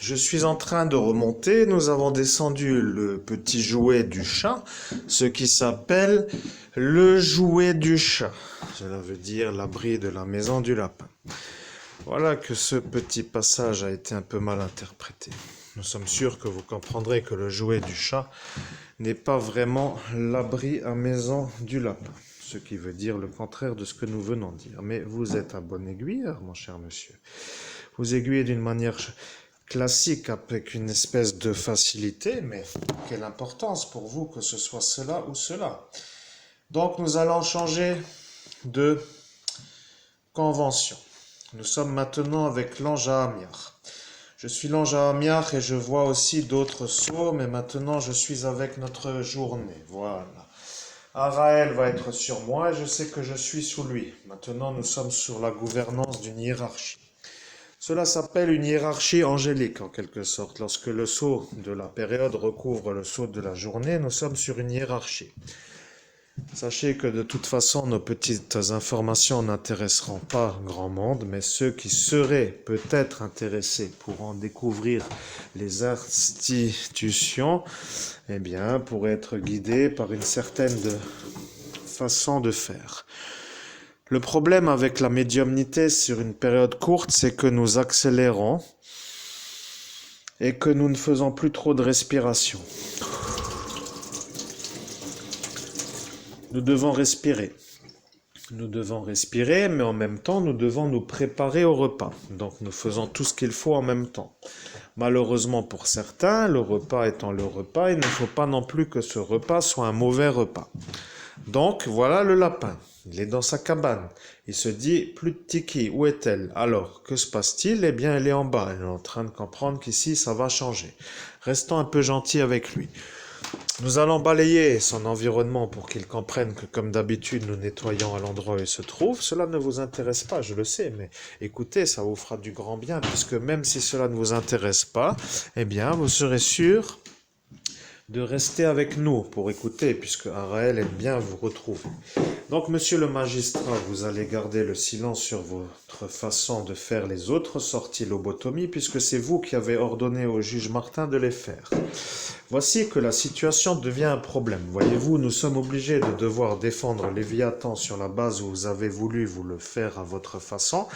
Je suis en train de remonter, nous avons descendu le petit jouet du chat, ce qui s'appelle le jouet du chat. Cela veut dire l'abri de la maison du lapin. Voilà que ce petit passage a été un peu mal interprété. Nous sommes sûrs que vous comprendrez que le jouet du chat n'est pas vraiment l'abri à maison du lapin, ce qui veut dire le contraire de ce que nous venons de dire. Mais vous êtes un bon aiguilleur, mon cher monsieur. Vous aiguillez d'une manière classique avec une espèce de facilité, mais quelle importance pour vous que ce soit cela ou cela. Donc nous allons changer de convention. Nous sommes maintenant avec l'ange Ahamiar. Je suis l'ange Ahamiar et je vois aussi d'autres sceaux, mais maintenant je suis avec notre journée. Voilà. Araël va être sur moi et je sais que je suis sous lui. Maintenant nous sommes sur la gouvernance d'une hiérarchie. Cela s'appelle une hiérarchie angélique en quelque sorte. Lorsque le sceau de la période recouvre le sceau de la journée, nous sommes sur une hiérarchie. Sachez que de toute façon, nos petites informations n'intéresseront pas grand monde, mais ceux qui seraient peut-être intéressés pour en découvrir les institutions, eh bien, pourraient être guidés par une certaine façon de faire. Le problème avec la médiumnité sur une période courte, c'est que nous accélérons et que nous ne faisons plus trop de respiration. Nous devons respirer. Nous devons respirer, mais en même temps, nous devons nous préparer au repas. Donc, nous faisons tout ce qu'il faut en même temps. Malheureusement pour certains, le repas étant le repas, il ne faut pas non plus que ce repas soit un mauvais repas. Donc, voilà le lapin. Il est dans sa cabane. Il se dit, plus de Tiki, où est-elle? Alors, que se passe-t-il? Eh bien, elle est en bas. Elle est en train de comprendre qu'ici, ça va changer. Restons un peu gentils avec lui. Nous allons balayer son environnement pour qu'il comprenne que, comme d'habitude, nous nettoyons à l'endroit où il se trouve. Cela ne vous intéresse pas, je le sais, mais écoutez, ça vous fera du grand bien, puisque même si cela ne vous intéresse pas, eh bien, vous serez sûr de rester avec nous pour écouter, puisque Araël aime bien vous retrouver. Donc, monsieur le magistrat, vous allez garder le silence sur votre façon de faire les autres sorties lobotomies, puisque c'est vous qui avez ordonné au juge Martin de les faire. Voici que la situation devient un problème. Voyez-vous, nous sommes obligés de devoir défendre Léviathan sur la base où vous avez voulu vous le faire à votre façon,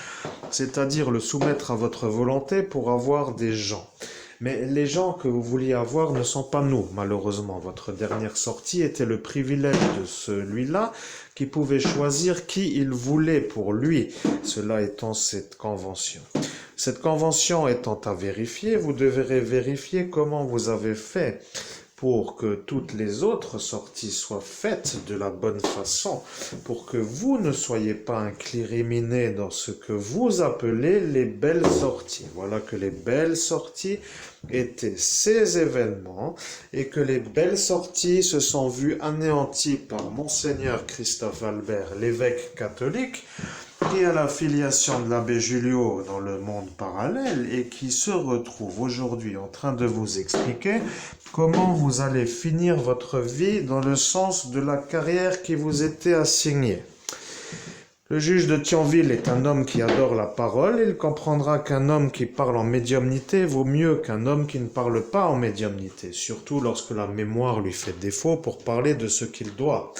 c'est-à-dire le soumettre à votre volonté pour avoir des gens. Mais les gens que vous vouliez avoir ne sont pas nous, malheureusement. Votre dernière sortie était le privilège de celui-là qui pouvait choisir qui il voulait pour lui, cela étant cette convention. Cette convention étant à vérifier, vous devrez vérifier comment vous avez fait pour que toutes les autres sorties soient faites de la bonne façon, pour que vous ne soyez pas incriminés dans ce que vous appelez les belles sorties. Voilà que les belles sorties étaient ces événements et que les belles sorties se sont vues anéanties par Monseigneur Christophe Albert, l'évêque catholique, qui a la filiation de l'abbé Julio dans le monde parallèle et qui se retrouve aujourd'hui en train de vous expliquer comment vous allez finir votre vie dans le sens de la carrière qui vous était assignée. Le juge de Thionville est un homme qui adore la parole. Il comprendra qu'un homme qui parle en médiumnité vaut mieux qu'un homme qui ne parle pas en médiumnité, surtout lorsque la mémoire lui fait défaut pour parler de ce qu'il doit.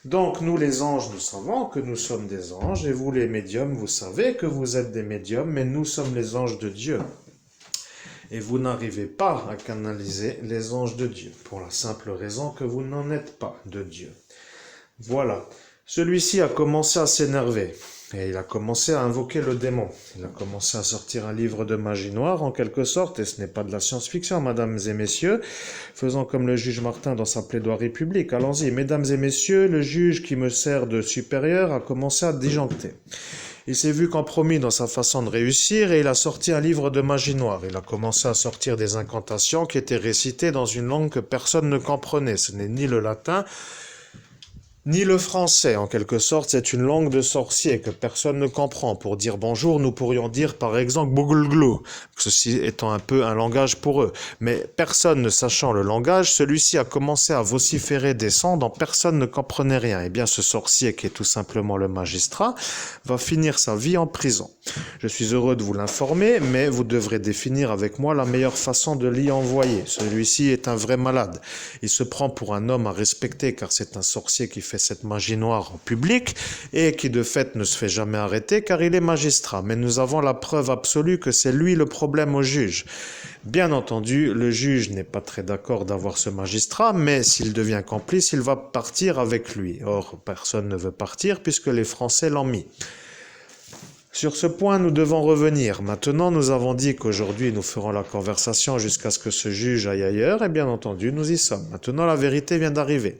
Donc, nous les anges, nous savons que nous sommes des anges, et vous les médiums, vous savez que vous êtes des médiums, mais nous sommes les anges de Dieu. Et vous n'arrivez pas à canaliser les anges de Dieu, pour la simple raison que vous n'en êtes pas de Dieu. Voilà. Celui-ci a commencé à s'énerver, et il a commencé à invoquer le démon. Il a commencé à sortir un livre de magie noire, en quelque sorte, et ce n'est pas de la science-fiction, mesdames et messieurs. Faisons comme le juge Martin dans sa plaidoirie publique. Allons-y, mesdames et messieurs, le juge qui me sert de supérieur a commencé à disjoncter. Il s'est vu compromis dans sa façon de réussir et il a sorti un livre de magie noire. Il a commencé à sortir des incantations qui étaient récitées dans une langue que personne ne comprenait. Ce n'est ni le latin, Ni le français, en quelque sorte, c'est une langue de sorcier que personne ne comprend. Pour dire bonjour, nous pourrions dire par exemple bouglou, ceci étant un peu un langage pour eux. Mais personne ne sachant le langage, celui-ci a commencé à vociférer des sons dont personne ne comprenait rien. Eh bien, ce sorcier, qui est tout simplement le magistrat, va finir sa vie en prison. Je suis heureux de vous l'informer, mais vous devrez définir avec moi la meilleure façon de l'y envoyer. Celui-ci est un vrai malade. Il se prend pour un homme à respecter car c'est un sorcier qui fait cette magie noire en public et qui de fait ne se fait jamais arrêter car il est magistrat. Mais nous avons la preuve absolue que c'est lui le problème au juge. Bien entendu, le juge n'est pas très d'accord d'avoir ce magistrat, mais s'il devient complice, il va partir avec lui. Or, personne ne veut partir puisque les Français l'ont mis. Sur ce point, nous devons revenir. Maintenant, nous avons dit qu'aujourd'hui, nous ferons la conversation jusqu'à ce que ce juge aille ailleurs, et bien entendu, nous y sommes. Maintenant, la vérité vient d'arriver.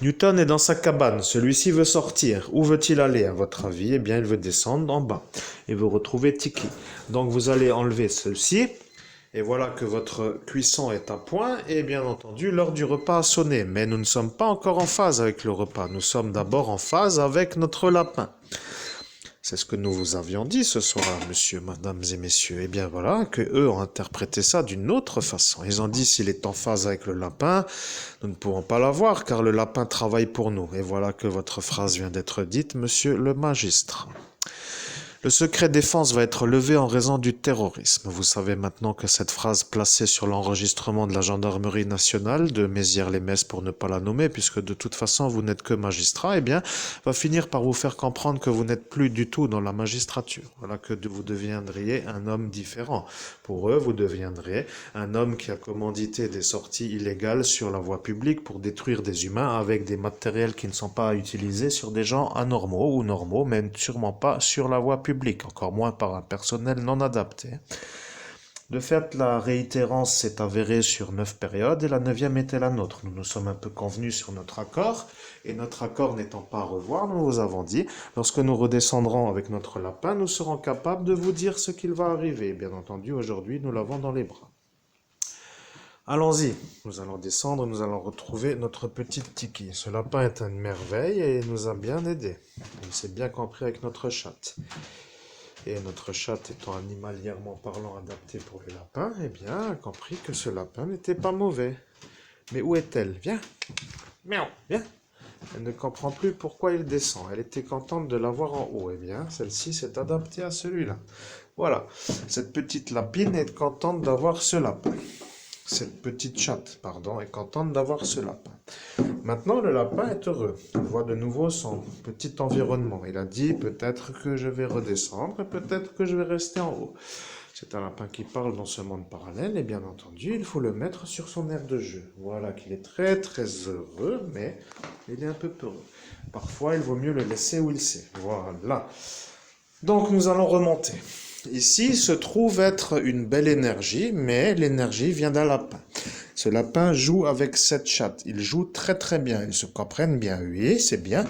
Newton est dans sa cabane. Celui-ci veut sortir. Où veut-il aller, à votre avis? Eh bien, il veut descendre en bas et vous retrouver Tiki. Donc, vous allez enlever ceci. Et voilà que votre cuisson est à point et bien entendu l'heure du repas a sonné. Mais nous ne sommes pas encore en phase avec le repas. Nous sommes d'abord en phase avec notre lapin. C'est ce que nous vous avions dit ce soir, monsieur, mesdames et messieurs. Et bien voilà, que eux ont interprété ça d'une autre façon. Ils ont dit, s'il est en phase avec le lapin, nous ne pourrons pas l'avoir, car le lapin travaille pour nous. Et voilà que votre phrase vient d'être dite, monsieur le magistrat. Le secret défense va être levé en raison du terrorisme. Vous savez maintenant que cette phrase placée sur l'enregistrement de la gendarmerie nationale de Mézières-les-Messes pour ne pas la nommer, puisque de toute façon vous n'êtes que magistrat, eh bien, va finir par vous faire comprendre que vous n'êtes plus du tout dans la magistrature. Voilà que vous deviendriez un homme différent. Pour eux, vous deviendriez un homme qui a commandité des sorties illégales sur la voie publique pour détruire des humains avec des matériels qui ne sont pas utilisés sur des gens anormaux ou normaux, mais sûrement pas sur la voie publique, encore moins par un personnel non adapté. De fait, la réitérance s'est avérée sur 9 périodes et la 9e était la nôtre. Nous nous sommes un peu convenus sur notre accord et notre accord n'étant pas à revoir, nous vous avons dit, lorsque nous redescendrons avec notre lapin, nous serons capables de vous dire ce qu'il va arriver. Bien entendu, aujourd'hui, nous l'avons dans les bras. Allons-y, nous allons descendre, nous allons retrouver notre petite Tiki. Ce lapin est une merveille et il nous a bien aidés. Il s'est bien compris avec notre chatte. Et notre chatte étant animalièrement parlant adaptée pour les lapins, eh bien, a compris que ce lapin n'était pas mauvais. Mais où est-elle? Viens. Miaou, viens. Elle ne comprend plus pourquoi il descend. Elle était contente de l'avoir en haut. Eh bien, celle-ci s'est adaptée à celui-là. Voilà. Cette petite lapine est contente d'avoir ce lapin. Cette petite chatte, pardon, est contente d'avoir ce lapin. Maintenant, le lapin est heureux. Il voit de nouveau son petit environnement. Il a dit, peut-être que je vais redescendre et peut-être que je vais rester en haut. C'est un lapin qui parle dans ce monde parallèle et bien entendu, il faut le mettre sur son aire de jeu. Voilà qu'il est très très heureux, mais il est un peu peureux. Parfois, il vaut mieux le laisser où il sait. Voilà. Donc, nous allons remonter. Ici se trouve être une belle énergie, mais l'énergie vient d'un lapin. Ce lapin joue avec cette chatte. Ils jouent très très bien. Ils se comprennent bien. Oui, c'est bien.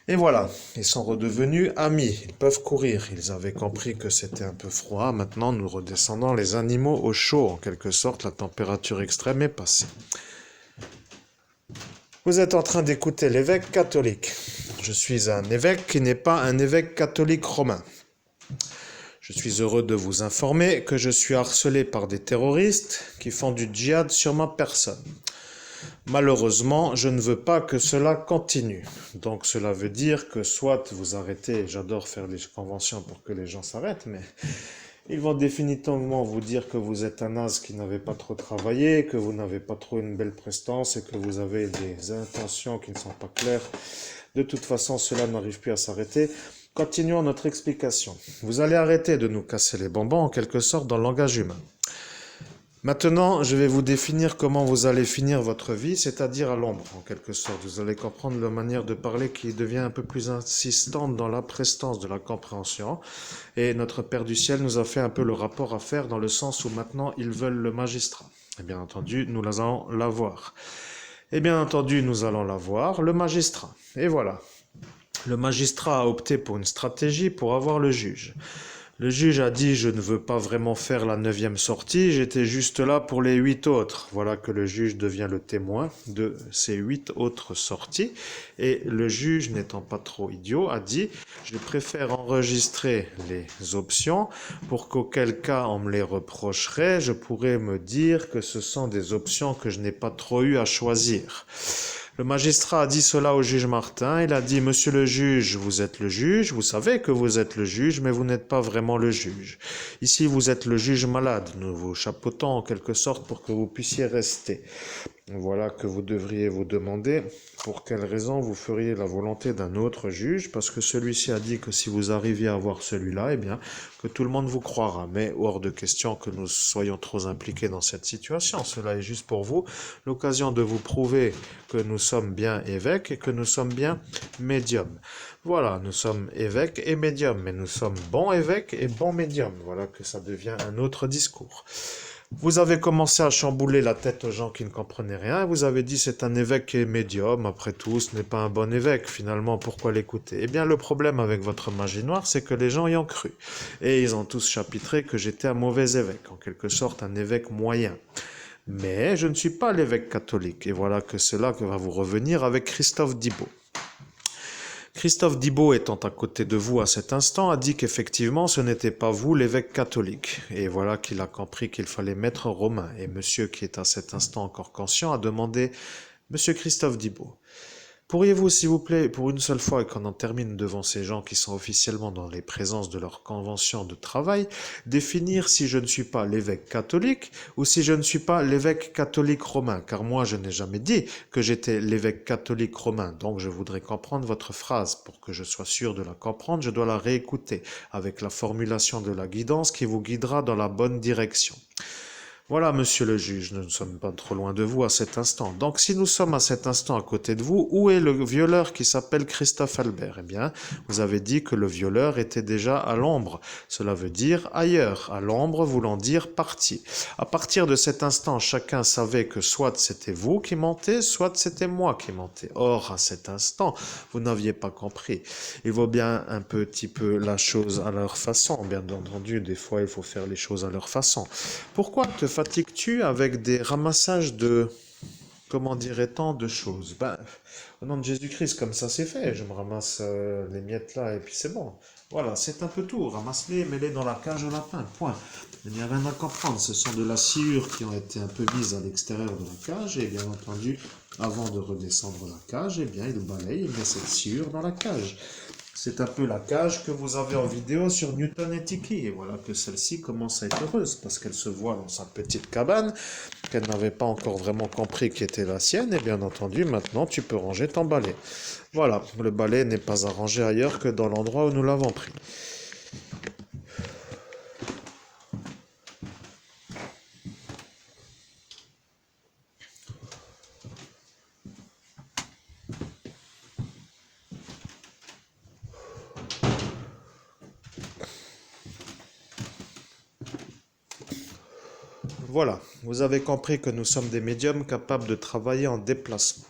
Et voilà, ils sont redevenus amis. Ils peuvent courir. Ils avaient compris que c'était un peu froid. Maintenant, nous redescendons les animaux au chaud. En quelque sorte, la température extrême est passée. Vous êtes en train d'écouter l'évêque catholique. Je suis un évêque qui n'est pas un évêque catholique romain. Je suis heureux de vous informer que je suis harcelé par des terroristes qui font du djihad sur ma personne. Malheureusement, je ne veux pas que cela continue. Donc cela veut dire que soit vous arrêtez, j'adore faire des conventions pour que les gens s'arrêtent, mais ils vont définitivement vous dire que vous êtes un as qui n'avait pas trop travaillé, que vous n'avez pas trop une belle prestance et que vous avez des intentions qui ne sont pas claires. De toute façon, cela n'arrive plus à s'arrêter. Continuons notre explication. Vous allez arrêter de nous casser les bonbons en quelque sorte dans le langage humain. Maintenant, je vais vous définir comment vous allez finir votre vie, c'est-à-dire à l'ombre en quelque sorte. Vous allez comprendre la manière de parler qui devient un peu plus insistante dans la prestance de la compréhension. Et notre Père du Ciel nous a fait un peu le rapport à faire dans le sens où maintenant ils veulent le magistrat. Et bien entendu, nous allons l'avoir. Et bien entendu, nous allons l'avoir, le magistrat. Et voilà. Le magistrat a opté pour une stratégie pour avoir le juge. Le juge a dit, je ne veux pas vraiment faire la 9e sortie, j'étais juste là pour les 8 autres. Voilà que le juge devient le témoin de ces 8 autres sorties. Et le juge, n'étant pas trop idiot, a dit, je préfère enregistrer les options pour qu'auquel cas on me les reprocherait, je pourrais me dire que ce sont des options que je n'ai pas trop eu à choisir. Le magistrat a dit cela au juge Martin. Il a dit, monsieur le juge, vous êtes le juge, vous savez que vous êtes le juge, mais vous n'êtes pas vraiment le juge. Ici, vous êtes le juge malade. Nous vous chapeautons en quelque sorte pour que vous puissiez rester. Voilà que vous devriez vous demander pour quelle raison vous feriez la volonté d'un autre juge, parce que celui-ci a dit que si vous arriviez à avoir celui-là, eh bien, que tout le monde vous croira. Mais hors de question que nous soyons trop impliqués dans cette situation. Cela est juste pour vous l'occasion de vous prouver que nous sommes bien évêques et que nous sommes bien médiums. Voilà, nous sommes évêques et médiums, mais nous sommes bons évêques et bons médiums. Voilà que ça devient un autre discours. Vous avez commencé à chambouler la tête aux gens qui ne comprenaient rien. Vous avez dit c'est un évêque qui est médium. Après tout, ce n'est pas un bon évêque. Finalement, pourquoi l'écouter? Eh bien, le problème avec votre magie noire, c'est que les gens y ont cru. Et ils ont tous chapitré que j'étais un mauvais évêque, en quelque sorte un évêque moyen. Mais je ne suis pas l'évêque catholique. Et voilà que c'est là que va vous revenir avec Christophe Dibaud. Christophe Dibaud, étant à côté de vous à cet instant, a dit qu'effectivement ce n'était pas vous l'évêque catholique. Et voilà qu'il a compris qu'il fallait mettre Romain. Et monsieur qui est à cet instant encore conscient a demandé « Monsieur Christophe Dibaud, pourriez-vous, s'il vous plaît, pour une seule fois et qu'on en termine devant ces gens qui sont officiellement dans les présences de leur convention de travail, définir si je ne suis pas l'évêque catholique ou si je ne suis pas l'évêque catholique romain, car moi je n'ai jamais dit que j'étais l'évêque catholique romain, donc je voudrais comprendre votre phrase. Pour que je sois sûr de la comprendre, je dois la réécouter avec la formulation de la guidance qui vous guidera dans la bonne direction. Voilà, monsieur le juge, nous ne sommes pas trop loin de vous à cet instant. Donc, si nous sommes à cet instant à côté de vous, où est le violeur qui s'appelle Christophe Albert? Eh bien, vous avez dit que le violeur était déjà à l'ombre. Cela veut dire ailleurs. À l'ombre voulant dire parti. À partir de cet instant, chacun savait que soit c'était vous qui mentez, soit c'était moi qui mentais. Or, à cet instant, vous n'aviez pas compris. Il vaut bien un petit peu la chose à leur façon. Bien entendu, des fois, il faut faire les choses à leur façon. Pourquoi te fatigues-tu avec des ramassages de, comment dirait-on, de choses? Ben, au nom de Jésus-Christ, comme ça c'est fait. Je me ramasse les miettes là et puis c'est bon. Voilà, c'est un peu tout. Ramasse-les, mets-les dans la cage au lapin. Point. Il n'y a rien à comprendre. Ce sont de la sciure qui ont été un peu mises à l'extérieur de la cage et bien entendu, avant de redescendre la cage, eh bien, il balaye et met cette sciure dans la cage. C'est un peu la cage que vous avez en vidéo sur Newton et Tiki. Et voilà que celle-ci commence à être heureuse parce qu'elle se voit dans sa petite cabane, qu'elle n'avait pas encore vraiment compris qui était la sienne. Et bien entendu, maintenant, tu peux ranger ton balai. Voilà, le balai n'est pas à ranger ailleurs que dans l'endroit où nous l'avons pris. Voilà, vous avez compris que nous sommes des médiums capables de travailler en déplacement.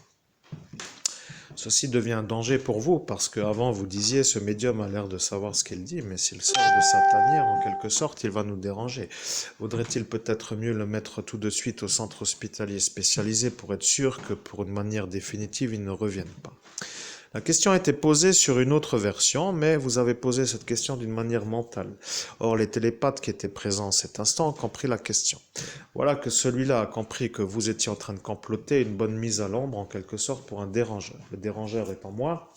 Ceci devient un danger pour vous, parce qu'avant vous disiez, ce médium a l'air de savoir ce qu'il dit, mais s'il sort de sa tanière, en quelque sorte, il va nous déranger. Vaudrait-il peut-être mieux le mettre tout de suite au centre hospitalier spécialisé pour être sûr que pour une manière définitive, il ne revienne pas? La question a été posée sur une autre version, mais vous avez posé cette question d'une manière mentale. Or, les télépathes qui étaient présents en cet instant ont compris la question. Voilà que celui-là a compris que vous étiez en train de comploter une bonne mise à l'ombre, en quelque sorte, pour un dérangeur. Le dérangeur étant moi,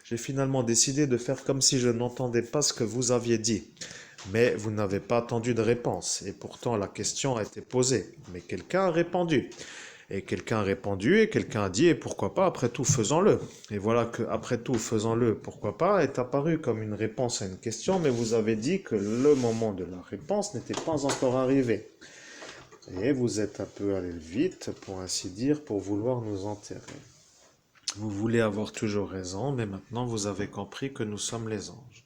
j'ai finalement décidé de faire comme si je n'entendais pas ce que vous aviez dit. Mais vous n'avez pas attendu de réponse, et pourtant la question a été posée. Mais quelqu'un a répondu. Et quelqu'un a répondu, et quelqu'un a dit, et pourquoi pas, après tout, faisons-le. Et voilà que, après tout, faisons-le, pourquoi pas, est apparu comme une réponse à une question, mais vous avez dit que le moment de la réponse n'était pas encore arrivé. Et vous êtes un peu allé vite, pour ainsi dire, pour vouloir nous enterrer. Vous voulez avoir toujours raison, mais maintenant vous avez compris que nous sommes les anges.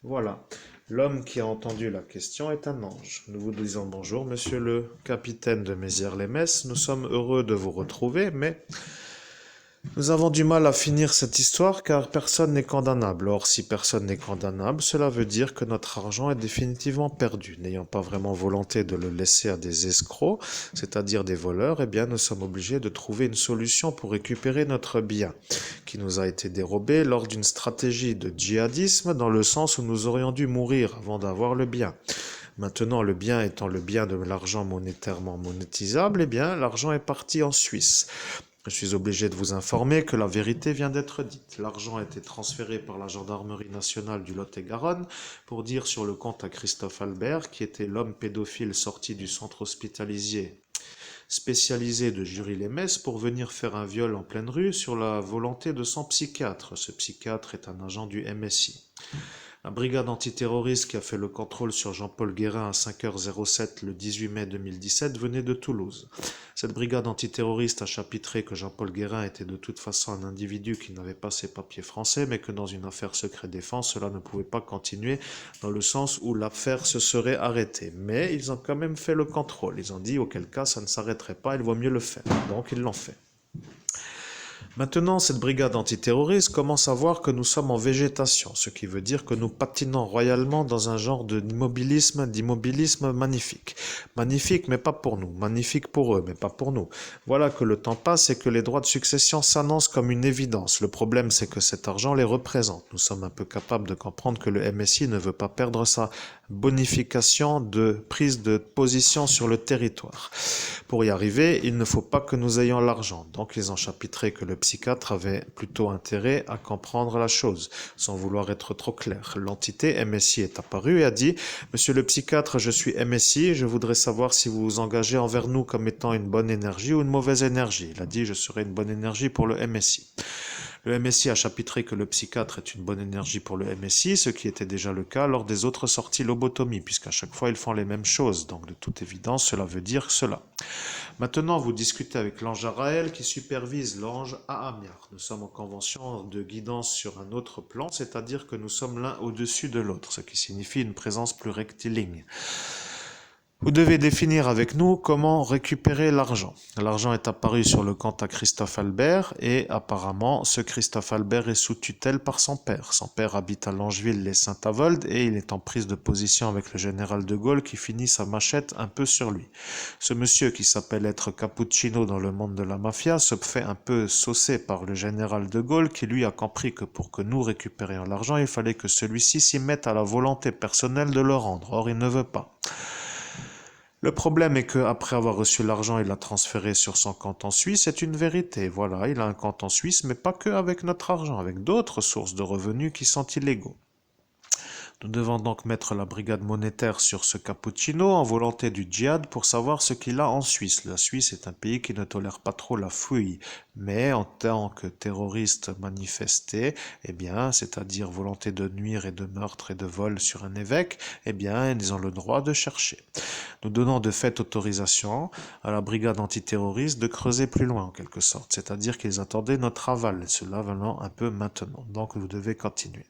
Voilà. L'homme qui a entendu la question est un ange. Nous vous disons bonjour, monsieur le capitaine de Mézières-les-Messes. Nous sommes heureux de vous retrouver, mais Nous avons du mal à finir cette histoire car personne n'est condamnable. Or, si personne n'est condamnable, cela veut dire que notre argent est définitivement perdu. N'ayant pas vraiment volonté de le laisser à des escrocs, c'est-à-dire des voleurs, eh bien, nous sommes obligés de trouver une solution pour récupérer notre bien, qui nous a été dérobé lors d'une stratégie de djihadisme dans le sens où nous aurions dû mourir avant d'avoir le bien. Maintenant, le bien étant le bien de l'argent monétairement monétisable, eh bien, l'argent est parti en Suisse. Je suis obligé de vous informer que la vérité vient d'être dite. L'argent a été transféré par la gendarmerie nationale du Lot-et-Garonne pour dire sur le compte à Christophe Albert, qui était l'homme pédophile sorti du centre hospitalier spécialisé de Jury-les-Messes pour venir faire un viol en pleine rue sur la volonté de son psychiatre. Ce psychiatre est un agent du MSI. La brigade antiterroriste qui a fait le contrôle sur Jean-Paul Guérin à 5h07 le 18 mai 2017 venait de Toulouse. Cette brigade antiterroriste a chapitré que Jean-Paul Guérin était de toute façon un individu qui n'avait pas ses papiers français, mais que dans une affaire secret défense, cela ne pouvait pas continuer dans le sens où l'affaire se serait arrêtée. Mais ils ont quand même fait le contrôle. Ils ont dit auquel cas ça ne s'arrêterait pas, il vaut mieux le faire. Donc ils l'ont fait. Maintenant, cette brigade antiterroriste commence à voir que nous sommes en végétation, ce qui veut dire que nous patinons royalement dans un genre d'immobilisme magnifique. Magnifique, mais pas pour nous. Magnifique pour eux, mais pas pour nous. Voilà que le temps passe et que les droits de succession s'annoncent comme une évidence. Le problème, c'est que cet argent les représente. Nous sommes un peu capables de comprendre que le MSI ne veut pas perdre sa bonification de prise de position sur le territoire. Pour y arriver, il ne faut pas que nous ayons l'argent. Donc, ils ont chapitré que le psychiatre avait plutôt intérêt à comprendre la chose, sans vouloir être trop clair. L'entité MSI est apparue et a dit « Monsieur le psychiatre, je suis MSI, je voudrais savoir si vous vous engagez envers nous comme étant une bonne énergie ou une mauvaise énergie. » Il a dit « Je serai une bonne énergie pour le MSI. » Le MSI a chapitré que le psychiatre est une bonne énergie pour le MSI, ce qui était déjà le cas lors des autres sorties lobotomie, puisqu'à chaque fois ils font les mêmes choses. Donc de toute évidence, cela veut dire cela. Maintenant, vous discutez avec l'ange Araël qui supervise l'ange Ahamiar. Nous sommes en convention de guidance sur un autre plan, c'est-à-dire que nous sommes l'un au-dessus de l'autre, ce qui signifie une présence plus rectiligne. Vous devez définir avec nous comment récupérer l'argent. L'argent est apparu sur le compte à Christophe Albert et apparemment ce Christophe Albert est sous tutelle par son père. Son père habite à Langeville les Saint-Avold et il est en prise de position avec le général de Gaulle qui finit sa machette un peu sur lui. Ce monsieur qui s'appelle être Cappuccino dans le monde de la mafia se fait un peu saucer par le général de Gaulle qui lui a compris que pour que nous récupérions l'argent, il fallait que celui-ci s'y mette à la volonté personnelle de le rendre. Or, il ne veut pas. Le problème est qu'après avoir reçu l'argent, il l'a transféré sur son compte en Suisse. C'est une vérité. Voilà, il a un compte en Suisse, mais pas que avec notre argent, avec d'autres sources de revenus qui sont illégaux. Nous devons donc mettre la brigade monétaire sur ce cappuccino en volonté du djihad pour savoir ce qu'il a en Suisse. La Suisse est un pays qui ne tolère pas trop la fouille, mais en tant que terroriste manifesté, eh bien, c'est-à-dire volonté de nuire et de meurtre et de vol sur un évêque, eh bien, ils ont le droit de chercher. Nous donnons de fait autorisation à la brigade antiterroriste de creuser plus loin en quelque sorte, c'est-à-dire qu'ils attendaient notre aval, cela venant un peu maintenant, donc vous devez continuer.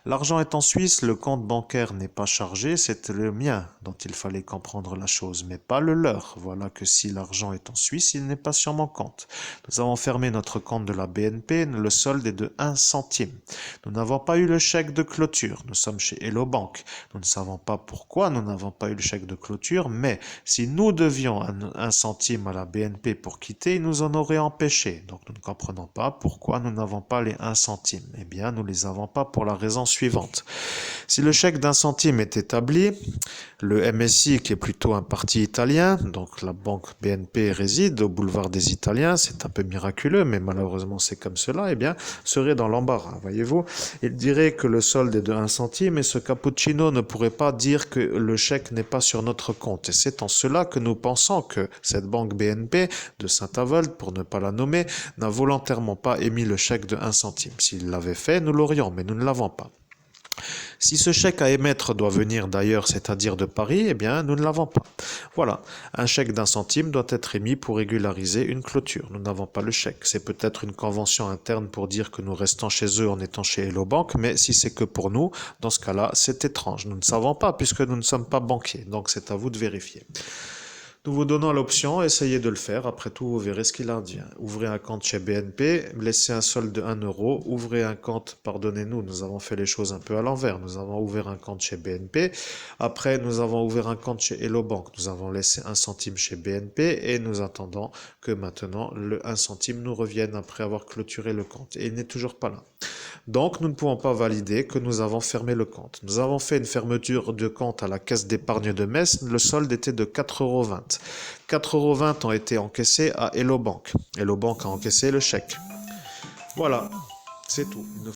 L'argent est en Suisse, le compte bancaire n'est pas chargé, c'est le mien dont il fallait comprendre la chose, mais pas le leur. Voilà que si l'argent est en Suisse, il n'est pas sur mon compte. Nous avons fermé notre compte de la BNP, le solde est de 1 centime. Nous n'avons pas eu le chèque de clôture, nous sommes chez Hello Bank. Nous ne savons pas pourquoi nous n'avons pas eu le chèque de clôture, mais si nous devions 1 centime à la BNP pour quitter, ils nous en auraient empêché. Donc nous ne comprenons pas pourquoi nous n'avons pas les 1 centime. Eh bien, nous ne les avons pas pour la raison suivante. Si le chèque d'1 centime est établi, le MSI, qui est plutôt un parti italien, donc la banque BNP réside au boulevard des Italiens, c'est un peu miraculeux, mais malheureusement c'est comme cela, eh bien, serait dans l'embarras, voyez-vous. Il dirait que le solde est de 1 centime et ce cappuccino ne pourrait pas dire que le chèque n'est pas sur notre compte. Et c'est en cela que nous pensons que cette banque BNP de Saint-Avold, pour ne pas la nommer, n'a volontairement pas émis le chèque de 1 centime. S'il l'avait fait, nous l'aurions, mais nous ne l'avons pas. Si ce chèque à émettre doit venir d'ailleurs, c'est-à-dire de Paris, eh bien, nous ne l'avons pas. Voilà, un chèque d'1 centime doit être émis pour régulariser une clôture. Nous n'avons pas le chèque. C'est peut-être une convention interne pour dire que nous restons chez eux en étant chez Hello Bank, mais si c'est que pour nous, dans ce cas-là, c'est étrange. Nous ne savons pas puisque nous ne sommes pas banquiers, donc c'est à vous de vérifier. Nous vous donnons l'option, essayez de le faire. Après tout, vous verrez ce qu'il en dit. Ouvrez un compte chez BNP, laissez un solde de 1 euro, ouvrez un compte, pardonnez-nous, nous avons fait les choses un peu à l'envers. Nous avons ouvert un compte chez BNP. Après, nous avons ouvert un compte chez Hello Bank. Nous avons laissé 1 centime chez BNP et nous attendons que maintenant le 1 centime nous revienne après avoir clôturé le compte. Et il n'est toujours pas là. Donc, nous ne pouvons pas valider que nous avons fermé le compte. Nous avons fait une fermeture de compte à la caisse d'épargne de Metz. Le solde était de 4,20 €. 4,20 € ont été encaissés à Hello Bank. Hello Bank a encaissé le chèque. Voilà, c'est tout.